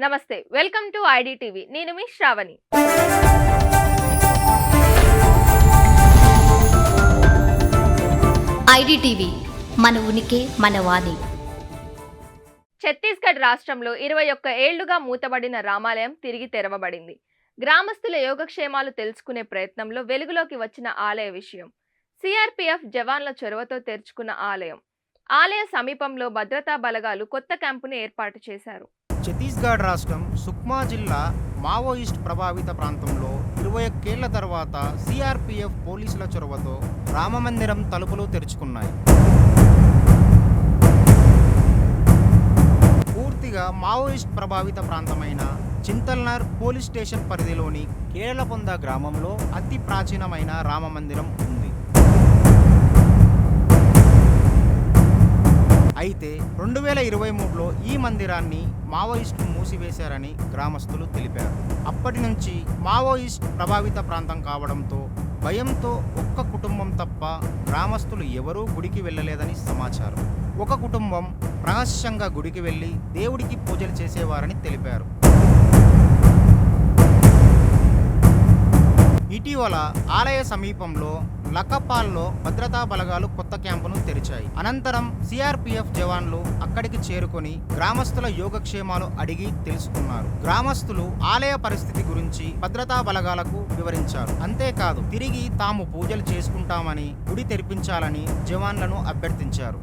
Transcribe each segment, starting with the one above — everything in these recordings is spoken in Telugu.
నమస్తే, వెల్కమ్ టు ఐడిటీవీ. నేను మీ శ్రావణి. ఐడిటీవీ మన ఉనికి మన వాణి. ఛత్తీస్గఢ్ రాష్ట్రంలో 21 ఏళ్లుగా మూతబడిన రామాలయం తిరిగి తెరవబడింది. గ్రామస్తుల యోగక్షేమాలు తెలుసుకునే ప్రయత్నంలో వెలుగులోకి వచ్చిన ఆలయ విషయం. సిఆర్పీఎఫ్ జవాన్ల చొరవతో తెరుచుకున్న ఆలయ సమీపంలో భద్రతా బలగాలు కొత్త క్యాంపును ఏర్పాటు చేశారు. ఛత్తీస్గఢ్ రాష్ట్రం సుక్మా జిల్లా మావోయిస్ట్ ప్రభావిత ప్రాంతంలో 21 ఏళ్ల తర్వాత సిఆర్పీఎఫ్ పోలీసుల చొరవతో రామమందిరం తలుపులు తెరుచుకున్నాయి. పూర్తిగా మావోయిస్ట్ ప్రభావిత ప్రాంతమైన చింతల్నర్ పోలీస్ స్టేషన్ పరిధిలోని కేరళపొంద గ్రామంలో అతి ప్రాచీనమైన రామమందిరం ఉంది. అయితే 2023లో ఈ మందిరాన్ని మావోయిస్టులు మూసివేశారని గ్రామస్తులు తెలిపారు. అప్పటి నుంచి మావోయిస్ట్ ప్రభావిత ప్రాంతం కావడంతో భయంతో ఒక్క కుటుంబం తప్ప గ్రామస్తులు ఎవరూ గుడికి వెళ్ళలేదని సమాచారం. ఒక కుటుంబం రహస్యంగా గుడికి వెళ్ళి దేవుడికి పూజలు చేసేవారని తెలిపారు. ఇటీవల ఆలయ సమీపంలో లకపాల్లో భద్రతా బలగాలు కొత్త క్యాంపును తెరిచాయి. అనంతరం సిఆర్పీఎఫ్ జవాన్లు అక్కడికి చేరుకొని గ్రామస్తుల యోగక్షేమాలు అడిగి తెలుసుకున్నారు. గ్రామస్తులు ఆలయ పరిస్థితి గురించి భద్రతా బలగాలకు వివరించారు. అంతేకాదు తిరిగి తాము పూజలు చేసుకుంటామని గుడి తెరిపించాలని జవాన్లను అభ్యర్థించారు.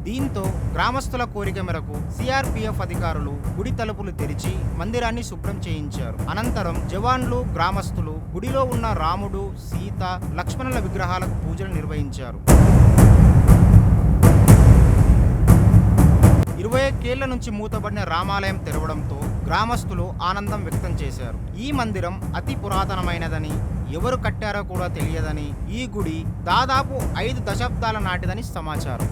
దీంతో గ్రామస్తుల కోరిక మేరకు సిఆర్పీఎఫ్ అధికారులు గుడి తలుపులు తెరిచి మందిరాన్ని శుభ్రం చేయించారు. అనంతరం జవాన్లు గ్రామస్తులు గుడిలో ఉన్న రాముడు, సీత, లక్ష్మణుల విగ్రహాలకు పూజలు నిర్వహించారు. 21 ఏళ్ల నుంచి మూతబడిన రామాలయం తెరవడంతో గ్రామస్తులు ఆనందం వ్యక్తం చేశారు. ఈ మందిరం అతి పురాతనమైనదని, ఎవరు కట్టారో కూడా తెలియదని, ఈ గుడి దాదాపు 5 దశాబ్దాల నాటిదని సమాచారం.